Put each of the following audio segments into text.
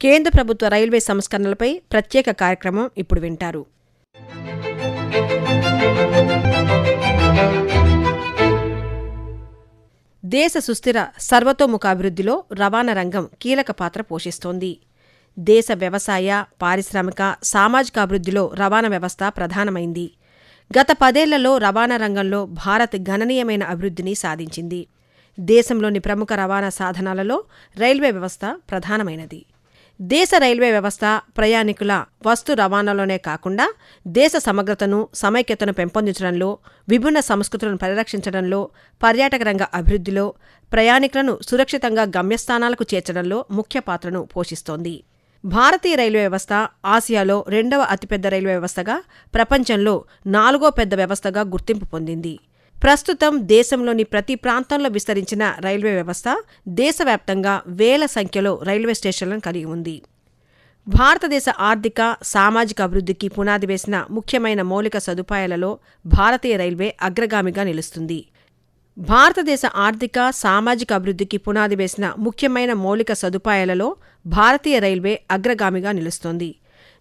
కేంద్ర ప్రభుత్వ రైల్వే సంస్కరణలపై ప్రత్యేక కార్యక్రమం ఇప్పుడు వింటారు. దేశ సుస్థిర సర్వతోముఖాభివృద్ధిలో రవాణా రంగం కీలక పాత్ర పోషిస్తోంది. దేశ వ్యవసాయ, పారిశ్రామిక, సామాజిక అభివృద్ధిలో రవాణా వ్యవస్థ ప్రధానమైంది. గత 10 ఏళ్లలో రవాణా రంగంలో భారత్ గణనీయమైన అభివృద్ధిని సాధించింది. దేశంలోని ప్రముఖ రవాణా సాధనాలలో రైల్వే వ్యవస్థ ప్రధానమైనది. దేశ రైల్వే వ్యవస్థ ప్రయాణికుల వస్తు రవాణాలోనే కాకుండా దేశ సమగ్రతను, సమైక్యతను పెంపొందించడంలో, విభిన్న సంస్కృతులను పరిరక్షించడంలో, పర్యాటక రంగ అభివృద్ధిలో, ప్రయాణికులను సురక్షితంగా గమ్యస్థానాలకు చేర్చడంలో ముఖ్య పాత్రను పోషిస్తోంది. భారతీయ రైల్వే వ్యవస్థ ఆసియాలో 2వ అతిపెద్ద రైల్వే వ్యవస్థగా, ప్రపంచంలో 4వ పెద్ద వ్యవస్థగా గుర్తింపు పొందింది. ప్రస్తుతం దేశంలోని ప్రతి ప్రాంతంలో విస్తరించిన రైల్వే వ్యవస్థ దేశవ్యాప్తంగా వేల సంఖ్యలో రైల్వే స్టేషన్లను కలిగి ఉంది. భారతదేశ ఆర్థిక, సామాజిక అభివృద్ధికి పునాది వేసిన ముఖ్యమైన మౌలిక సదుపాయాలలో భారతీయ రైల్వే అగ్రగామిగా నిలుస్తుంది. భారతదేశ ఆర్థిక, సామాజిక అభివృద్ధికి పునాది వేసిన ముఖ్యమైన మౌలిక సదుపాయాలలో భారతీయ రైల్వే అగ్రగామిగా నిలుస్తోంది.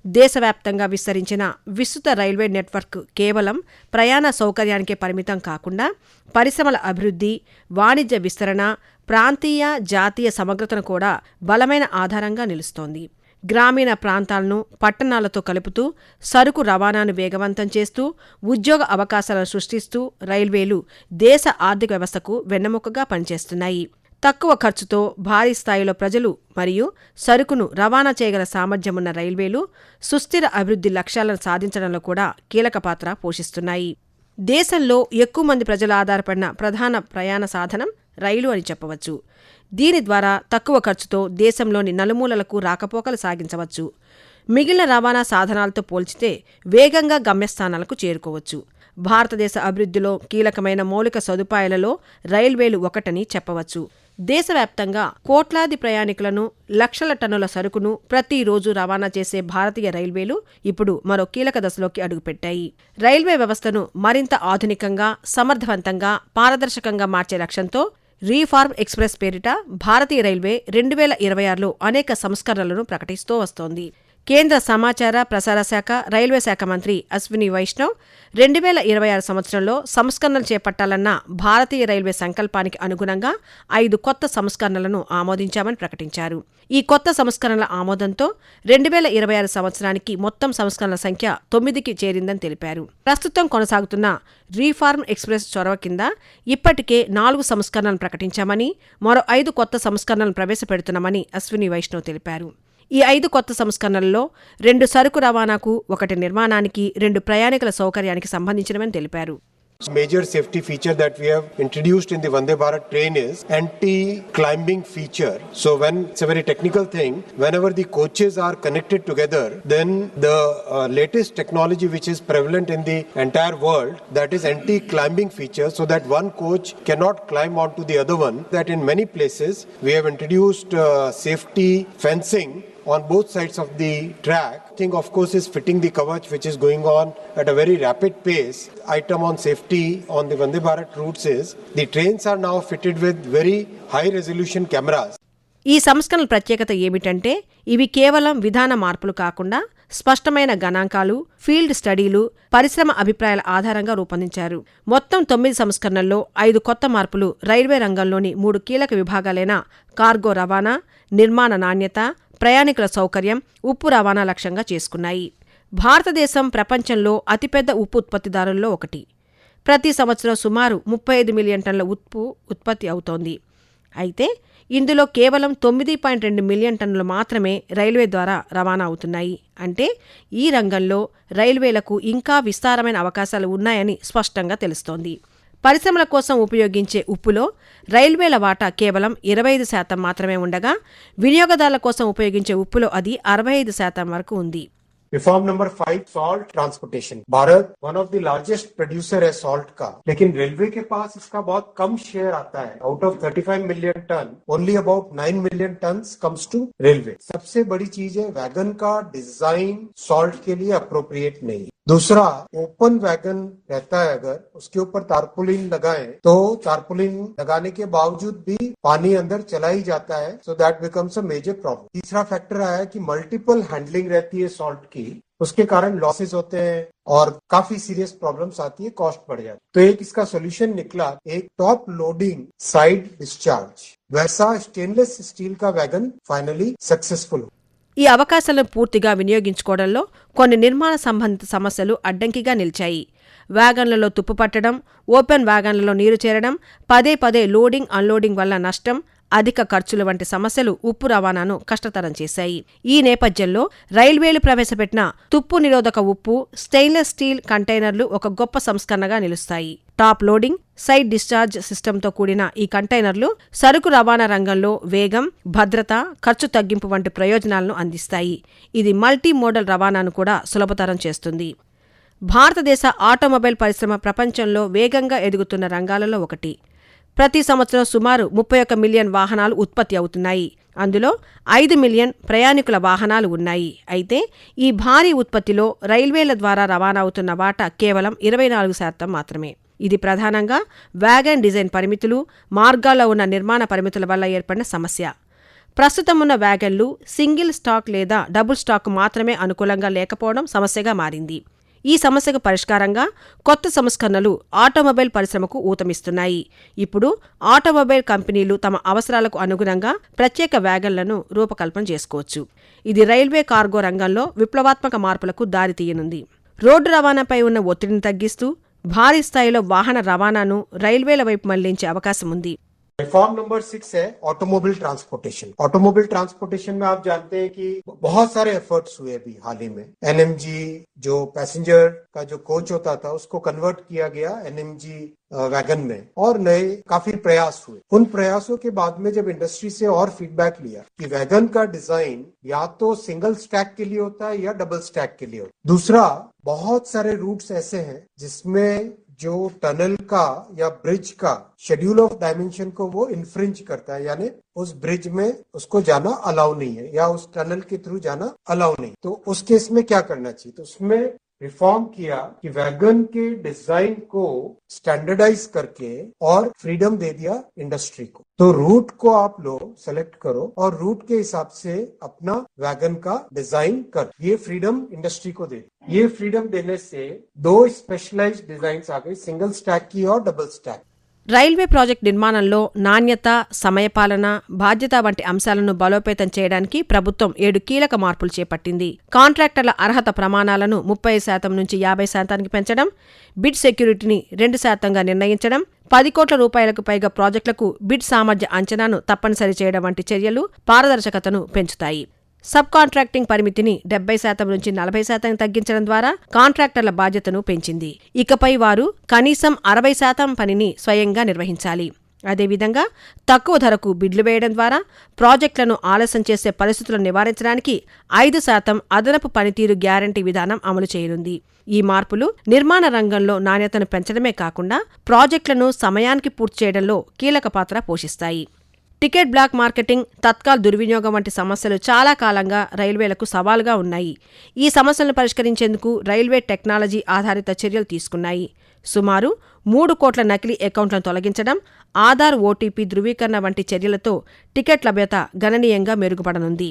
దేశవ్యాప్తంగా విస్తరించిన విస్తృత రైల్వే నెట్వర్క్ కేవలం ప్రయాణ సౌకర్యానికే పరిమితం కాకుండా పరిశ్రమల అభివృద్ధి, వాణిజ్య విస్తరణ, ప్రాంతీయ, జాతీయ సమగ్రతను కూడా బలమైన ఆధారంగా నిలుస్తోంది. గ్రామీణ ప్రాంతాలను పట్టణాలతో కలుపుతూ సరుకు రవాణాను వేగవంతం చేస్తూ ఉద్యోగ అవకాశాలను సృష్టిస్తూ రైల్వేలు దేశ ఆర్థిక వ్యవస్థకు వెన్నెముకగా పనిచేస్తున్నాయి. తక్కువ ఖర్చుతో భారీ స్థాయిలో ప్రజలు మరియు సరుకును రవాణా చేయగల సామర్థ్యమున్న రైల్వేలు సుస్థిర అభివృద్ధి లక్ష్యాలను సాధించడంలో కూడా కీలక పాత్ర పోషిస్తున్నాయి. దేశంలో ఎక్కువ మంది ప్రజలు ఆధారపడిన ప్రధాన ప్రయాణ సాధనం రైలు అని చెప్పవచ్చు. దీని ద్వారా తక్కువ ఖర్చుతో దేశంలోని నలుమూలలకు రాకపోకలు సాగించవచ్చు. మిగిలిన రవాణా సాధనాలతో పోల్చితే వేగంగా గమ్యస్థానాలకు చేరుకోవచ్చు. భారతదేశ అభివృద్ధిలో కీలకమైన మౌలిక సదుపాయాలలో రైల్వేలు ఒకటని చెప్పవచ్చు. దేశవ్యాప్తంగా కోట్లాది ప్రయాణికులను, లక్షల టన్నుల సరుకును ప్రతిరోజు రవాణా చేసే భారతీయ రైల్వేలు ఇప్పుడు మరో కీలక దశలోకి అడుగుపెట్టాయి. రైల్వే వ్యవస్థను మరింత ఆధునికంగా, సమర్థవంతంగా, పారదర్శకంగా మార్చే లక్ష్యంతో రీఫార్మ్ ఎక్స్ప్రెస్ పేరిట భారతీయ రైల్వే 2026లో అనేక సంస్కరణలను ప్రకటిస్తూ వస్తోంది. కేంద్ర సమాచార ప్రసార శాఖ, రైల్వే శాఖ మంత్రి అశ్విని వైష్ణవ్ 2026 సంవత్సరంలో సంస్కరణలు చేపట్టాలన్న భారతీయ రైల్వే సంకల్పానికి అనుగుణంగా 5 కొత్త సంస్కరణలను ఆమోదించామని ప్రకటించారు. ఈ కొత్త సంస్కరణల ఆమోదంతో 2026 సంవత్సరానికి మొత్తం సంస్కరణల సంఖ్య 9కి చేరిందని తెలిపారు. ప్రస్తుతం కొనసాగుతున్న రీఫార్మ్ ఎక్స్ప్రెస్ చొరవ కింద ఇప్పటికే 4 సంస్కరణలను ప్రకటించామని, మరో 5 కొత్త సంస్కరణలను ప్రవేశపెడుతున్నామని అశ్విని వైష్ణవ్ తెలిపారు. ఈ 5 కొత్త సంస్కరణలలో 2 సరుకు రవాణాకు, 1 నిర్మాణానికి, 2 ప్రయాణికుల సౌకర్యానికి సంబంధించినవని తెలిపారు. Major safety feature that we have introduced in the Vande Bharat train is anti-climbing feature. So it's a very technical thing. Whenever the coaches are connected together, then the latest technology which is prevalent in the entire world, that is anti-climbing feature, so that one coach cannot climb onto the other one. That in many places we have introduced safety fencing on both sides of the track. Thing of course is fitting the Kavach, which is going on at a very rapid pace. Item on safety on the Vande Bharat routes is the trains are now fitted with very high resolution cameras. ఈ సంస్కరణల ప్రత్యేకత ఏమిటంటే ఇవి కేవలం విధాన మార్పులు కాకుండా స్పష్టమైన గణాంకాలు, ఫీల్డ్ స్టడీలు, పరిశ్రమ అభిప్రాయాల ఆధారంగా రూపొందించారు. మొత్తం 9 సంస్కరణల్లో 5 కొత్త మార్పులు రైల్వే రంగంలోని 3 కీలక విభాగాలైన కార్గో రవాణా, నిర్మాణ నాణ్యత, ప్రయాణికుల సౌకర్యం, ఉప్పు రవాణా లక్ష్యంగా చేసుకున్నాయి. భారతదేశం ప్రపంచంలో అతిపెద్ద ఉప్పు ఉత్పత్తిదారుల్లో ఒకటి. ప్రతి సంవత్సరం సుమారు 35 మిలియన్ టన్నుల ఉప్పు ఉత్పత్తి అవుతోంది. అయితే ఇందులో కేవలం 9.2 మిలియన్ టన్నులు మాత్రమే రైల్వే ద్వారా రవాణా అవుతున్నాయి. అంటే ఈ రంగంలో రైల్వేలకు ఇంకా విస్తారమైన అవకాశాలు ఉన్నాయని స్పష్టంగా తెలుస్తోంది. పరిశ్రమల కోసం ఉపయోగించే ఉప్పులో రైల్వేల వాటా కేవలం 25% మాత్రమే ఉండగా, వినియోగదారుల కోసం ఉపయోగించే ఉప్పులో అది 65% వరకు ఉంది. Reform number 5, salt transportation. Bharat one of the largest producer है salt का, लेकिन रेलवे के पास इसका बहुत कम शेयर आता है. Out of 35 million ton, only about 9 million tons comes to railway. सबसे बड़ी चीज है वैगन का डिजाइन salt के लिए appropriate नहीं. दूसरा, ओपन वैगन रहता है अगर उसके ऊपर तारपुलिन लगाएं तो तारपुलिन लगाने के बावजूद भी पानी अंदर चला ही जाता है, so that becomes a major problem. तीसरा फैक्टर आया कि मल्टीपल हैंडलिंग रहती है सॉल्ट की, उसके कारण लॉसेस होते हैं और काफी सीरियस प्रॉब्लम्स आती है, कॉस्ट बढ़ जाती है। तो एक इसका सोल्यूशन निकला, एक टॉप लोडिंग साइड डिस्चार्ज, वैसा स्टेनलेस स्टील का वैगन फाइनली सक्सेसफुल। ఈ అవకాశాలను పూర్తిగా వినియోగించుకోవడంలో కొన్ని నిర్మాణ సంబంధిత సమస్యలు అడ్డంకిగా నిలిచాయి. వ్యాగన్లలో తుప్పు పట్టడం, ఓపెన్ వ్యాగన్లలో నీరు చేరడం, పదే పదే లోడింగ్ అన్లోడింగ్ వల్ల నష్టం, అధిక ఖర్చులు వంటి సమస్యలు ఉప్పు రవాణాను కష్టతరం చేశాయి. ఈ నేపథ్యంలో రైల్వేలు ప్రవేశపెట్టిన తుప్పు నిరోధక ఉప్పు, స్టెయిన్లెస్ స్టీల్ కంటైనర్లు ఒక గొప్ప సంస్కరణగా నిలుస్తాయి. టాప్ లోడింగ్, సైడ్ డిశ్చార్జ్ సిస్టంతో కూడిన ఈ కంటైనర్లు సరుకు రవాణా రంగంలో వేగం, భద్రత, ఖర్చు తగ్గింపు వంటి ప్రయోజనాలను అందిస్తాయి. ఇది మల్టీ మోడల్ రవాణాను కూడా సులభతరం చేస్తుంది. భారతదేశ ఆటోమొబైల్ పరిశ్రమ ప్రపంచంలో వేగంగా ఎదుగుతున్న రంగాలలో ఒకటి. ప్రతి సంవత్సరం సుమారు 31 మిలియన్ వాహనాలు ఉత్పత్తి అవుతున్నాయి. అందులో 5 మిలియన్ ప్రయాణికుల వాహనాలు ఉన్నాయి. అయితే ఈ భారీ ఉత్పత్తిలో రైల్వేల ద్వారా రవాణా అవుతున్న వాటా కేవలం 24% మాత్రమే. ఇది ప్రధానంగా వ్యాగన్ డిజైన్ పరిమితులు, మార్గాల్లో ఉన్న నిర్మాణ పరిమితుల వల్ల ఏర్పడిన సమస్య. ప్రస్తుతం ఉన్న వ్యాగన్లు సింగిల్ స్టాక్ లేదా డబుల్ స్టాక్ మాత్రమే అనుకూలంగా లేకపోవడం సమస్యగా మారింది. ఈ సమస్యకు పరిష్కారంగా కొత్త సంస్కరణలు ఆటోమొబైల్ పరిశ్రమకు ఊతమిస్తున్నాయి. ఇప్పుడు ఆటోమొబైల్ కంపెనీలు తమ అవసరాలకు అనుగుణంగా ప్రత్యేక వ్యాగన్లను రూపకల్పన చేసుకోవచ్చు. ఇది రైల్వే కార్గో రంగంలో విప్లవాత్మక మార్పులకు దారితీయనుంది. రోడ్డు రవాణాపై ఉన్న ఒత్తిడిని తగ్గిస్తూ భారీ స్థాయిలో వాహన రవాణాను రైల్వేల వైపు మళ్లించే అవకాశం ఉంది. रिफॉर्म नंबर 6 है ऑटोमोबाइल ट्रांसपोर्टेशन। ऑटोमोबाइल ट्रांसपोर्टेशन में आप जानते हैं कि बहुत सारे एफर्ट्स हुए अभी हाल ही में। एनएमजी जो पैसेंजर का जो कोच होता था उसको कन्वर्ट किया गया एनएमजी वैगन में और नए काफी प्रयास हुए। उन प्रयासों के बाद में जब इंडस्ट्री से और फीडबैक लिया कि वैगन का डिजाइन या तो सिंगल स्टैक के लिए होता है या डबल स्टैक के लिए होता है। दूसरा, बहुत सारे रूट्स ऐसे हैं जिसमें जो टनल का या ब्रिज का शेड्यूल ऑफ डायमेंशन को वो इन्फ्रिंज करता है, यानी उस ब्रिज में उसको जाना अलाउ नहीं है या उस टनल के थ्रू जाना अलाउ नहीं। तो उस केस में क्या करना चाहिए? तो उसमें रिफॉर्म किया कि वैगन के डिजाइन को स्टैंडर्डाइज करके और फ्रीडम दे दिया इंडस्ट्री को। तो रूट को आप लोग सेलेक्ट करो और रूट के हिसाब से अपना वैगन का डिजाइन कर, ये फ्रीडम इंडस्ट्री को दे। ये फ्रीडम देने से 2 स्पेशलाइज्ड डिजाइन आ गई, सिंगल स्टैक की और डबल स्टैक। రైల్వే ప్రాజెక్టు నిర్మాణంలో నాణ్యత, సమయపాలన, బాధ్యత వంటి అంశాలను బలోపేతం చేయడానికి ప్రభుత్వం 7 కీలక మార్పులు చేపట్టింది. కాంట్రాక్టర్ల అర్హత ప్రమాణాలను 30% నుంచి 50% పెంచడం, బిడ్ సెక్యూరిటీని 2%గా నిర్ణయించడం, 10 కోట్ల రూపాయలకు పైగా ప్రాజెక్టులకు బిడ్ సామర్థ్య అంచనాను తప్పనిసరి చేయడం వంటి చర్యలు పారదర్శకతను పెంచుతాయి. సబ్ కాంట్రాక్టింగ్ పరిమితిని 70% నుంచి 40% తగ్గించడం ద్వారా కాంట్రాక్టర్ల బాధ్యతను పెంచింది. ఇకపై వారు కనీసం 60% పనిని స్వయంగా నిర్వహించాలి. అదేవిధంగా తక్కువ ధరకు బిడ్లు వేయడం ద్వారా ప్రాజెక్టులను ఆలస్యం చేసే పరిస్థితులను నివారించడానికి 5% అదనపు పనితీరు గ్యారంటీ విధానం అమలు చేయనుంది. ఈ మార్పులు నిర్మాణ రంగంలో నాణ్యతను పెంచడమే కాకుండా ప్రాజెక్టులను సమయానికి పూర్తి చేయడంలో కీలక పాత్ర పోషిస్తాయి. టికెట్ బ్లాక్ మార్కెటింగ్, తత్కాల్ దుర్వినియోగం వంటి సమస్యలు చాలా కాలంగా రైల్వేలకు సవాలుగా ఉన్నాయి. ఈ సమస్యలను పరిష్కరించేందుకు రైల్వే టెక్నాలజీ ఆధారిత చర్యలు తీసుకున్నాయి. సుమారు 3 కోట్ల నకిలీ అకౌంట్లను తొలగించడం, ఆధార్ ఓటీపీ ధృవీకరణ వంటి చర్యలతో టికెట్ లభ్యత గణనీయంగా మెరుగుపడనుంది.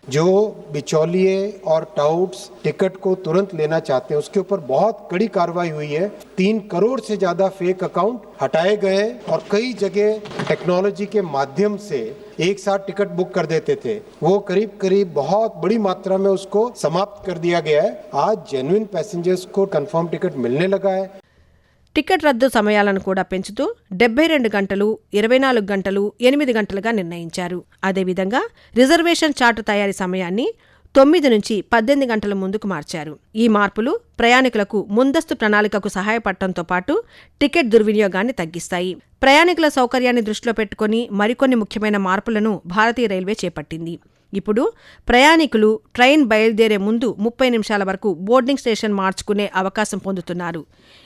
जो बिचौलिए और टाउट्स टिकट को तुरंत लेना चाहते हैं उसके ऊपर बहुत कड़ी कार्रवाई हुई है। 3 करोड़ से ज्यादा फेक अकाउंट हटाए गए और कई जगह टेक्नोलॉजी के माध्यम से एक साथ टिकट बुक कर देते थे, वो करीब बहुत बड़ी मात्रा में उसको समाप्त कर दिया गया है। आज जेन्युइन पैसेंजर्स को कंफर्म टिकट मिलने लगा है। టికెట్ రద్దు సమయాలను కూడా పెంచుతూ 72 గంటలు, 24 గంటలు, 8 గంటలుగా నిర్ణయించారు. అదేవిధంగా రిజర్వేషన్ చార్టు తయారీ సమయాన్ని 9 నుంచి 18 గంటల ముందుకు మార్చారు. ఈ మార్పులు ప్రయాణికులకు ముందస్తు ప్రణాళికకు సహాయపడటంతో పాటు టికెట్ దుర్వినియోగాన్ని తగ్గిస్తాయి. ప్రయాణికుల సౌకర్యాన్ని దృష్టిలో పెట్టుకుని మరికొన్ని ముఖ్యమైన మార్పులను భారతీయ రైల్వే చేపట్టింది. ఇప్పుడు ప్రయాణికులు ట్రైన్ బయలుదేరే ముందు 30 నిమిషాల వరకు బోర్డింగ్ స్టేషన్ మార్చుకునే అవకాశం పొందుతున్నారు.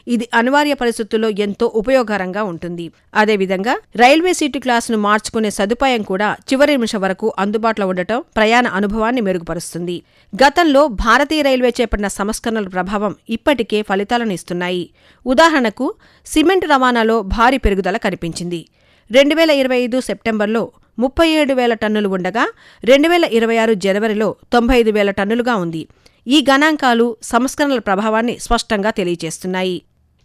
ఇది అనివార్య పరిస్థితుల్లో ఎంతో ఉపయోగకరంగా ఉంటుంది. అదేవిధంగా రైల్వే సీటు క్లాసును మార్చుకునే సదుపాయం కూడా చివరి నిమిషం వరకు అందుబాటులో ఉండటం ప్రయాణ అనుభవాన్ని మెరుగుపరుస్తుంది. గతంలో భారతీయ రైల్వే చేపట్టిన సంస్కరణల ప్రభావం ఇప్పటికే ఫలితాలను ఇస్తున్నాయి. ఉదాహరణకు సిమెంట్ రవాణాలో భారీ పెరుగుదల కనిపించింది. 2025 సెప్టెంబర్లో 37,000 టన్నులు ఉండగా 2026 జనవరిలో 95,000 టన్నులుగా ఉంది. ఈ గణాంకాలు సంస్కరణల ప్రభావాన్ని స్పష్టంగా తెలియజేస్తున్నాయి.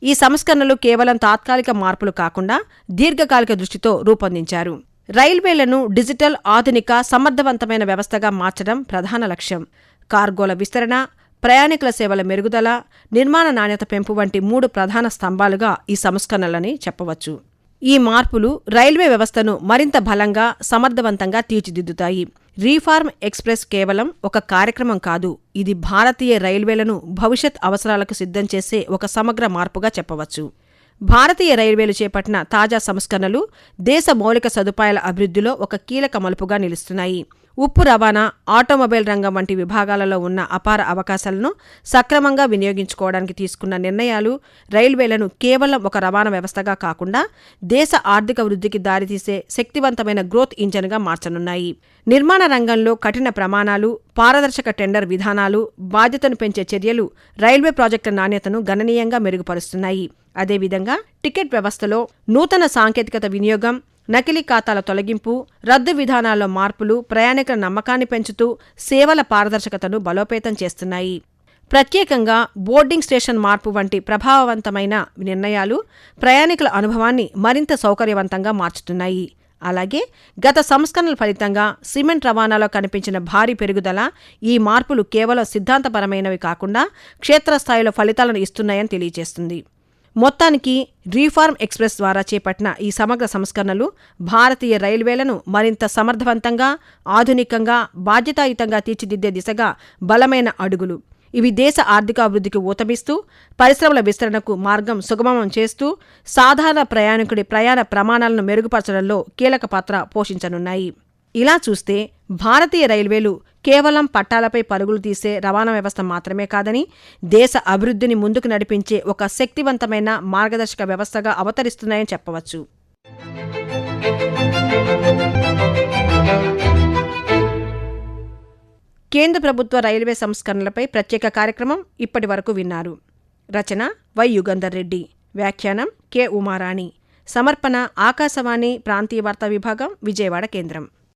ఈ సంస్కరణలు కేవలం తాత్కాలిక మార్పులు కాకుండా దీర్ఘకాలిక దృష్టితో రూపొందించారు. రైల్వేలను డిజిటల్, ఆధునిక, సమర్థవంతమైన వ్యవస్థగా మార్చడం ప్రధాన లక్ష్యం. కార్గోల విస్తరణ, ప్రయాణికుల సేవల మెరుగుదల, నిర్మాణ నాణ్యత పెంపు వంటి 3 ప్రధాన స్తంభాలుగా ఈ సంస్కరణలని చెప్పవచ్చు. ఈ మార్పులు రైల్వే వ్యవస్థను మరింత బలంగా, సమర్థవంతంగా తీర్చిదిద్దుతాయి. రీఫార్మ్ ఎక్స్ప్రెస్ కేవలం ఒక కార్యక్రమం కాదు, ఇది భారతీయ రైల్వేలను భవిష్యత్ అవసరాలకు సిద్ధం చేసే ఒక సమగ్ర మార్పుగా చెప్పవచ్చు. భారతీయ రైల్వేలు చేపట్టిన తాజా సంస్కరణలు దేశ మౌలిక సదుపాయాల అభివృద్ధిలో ఒక కీలక మలుపుగా నిలుస్తున్నాయి. ఉప్పు రవాణా, ఆటోమొబైల్ రంగం వంటి విభాగాలలో ఉన్న అపార అవకాశాలను సక్రమంగా వినియోగించుకోవడానికి తీసుకున్న నిర్ణయాలు రైల్వేలను కేవలం ఒక రవాణా వ్యవస్థగా కాకుండా దేశ ఆర్థిక వృద్ధికి దారితీసే శక్తివంతమైన గ్రోత్ ఇంజన్గా మార్చనున్నాయి. నిర్మాణ రంగంలో కఠిన ప్రమాణాలు, పారదర్శక టెండర్ విధానాలు, బాధ్యతను పెంచే చర్యలు రైల్వే ప్రాజెక్టుల నాణ్యతను గణనీయంగా మెరుగుపరుస్తున్నాయి. అదేవిధంగా టికెట్ వ్యవస్థలో నూతన సాంకేతికత వినియోగం, నకిలీ ఖాతాల తొలగింపు, రద్దు విధానాల్లో మార్పులు ప్రయాణికుల నమ్మకాన్ని పెంచుతూ సేవల పారదర్శకతను బలోపేతం చేస్తున్నాయి. ప్రత్యేకంగా బోర్డింగ్ స్టేషన్ మార్పు వంటి ప్రభావవంతమైన నిర్ణయాలు ప్రయాణికుల అనుభవాన్ని మరింత సౌకర్యవంతంగా మార్చుతున్నాయి. అలాగే గత సంస్కరణల ఫలితంగా సిమెంట్ రవాణాలో కనిపించిన భారీ పెరుగుదల, ఈ మార్పులు కేవలం సిద్ధాంతపరమైనవి కాకుండా క్షేత్రస్థాయిలో ఫలితాలను ఇస్తున్నాయని తెలియజేస్తుంది. మొత్తానికి రీఫార్మ్ ఎక్స్ప్రెస్ ద్వారా చేపట్టిన ఈ సమగ్ర సంస్కరణలు భారతీయ రైల్వేలను మరింత సమర్థవంతంగా, ఆధునికంగా, బాధ్యతాయుతంగా తీర్చిదిద్దే దిశగా బలమైన అడుగులు. ఇవి దేశ ఆర్థికాభివృద్ధికి ఊతమిస్తూ, పరిశ్రమల విస్తరణకు మార్గం సుగమం చేస్తూ, సాధారణ ప్రయాణికుడి ప్రయాణ ప్రమాణాలను మెరుగుపరచడంలో కీలక పాత్ర పోషించనున్నాయి. ఇలా చూస్తే భారతీయ రైల్వేలు కేవలం పట్టాలపై పరుగులు తీసే రవాణా వ్యవస్థ మాత్రమే కాదని, దేశ అభివృద్ధిని ముందుకు నడిపించే ఒక శక్తివంతమైన మార్గదర్శక వ్యవస్థగా అవతరిస్తున్నాయని చెప్పవచ్చు. కేంద్ర ప్రభుత్వ రైల్వే సంస్కరణలపై ప్రత్యేక కార్యక్రమం ఇప్పటి వరకు విన్నారు. రచన వై. యుగంధర్ రెడ్డి, వ్యాఖ్యానం కె. ఉమారాణి, సమర్పణ ఆకాశవాణి ప్రాంతీయ వార్తా విభాగం, విజయవాడ కేంద్రం.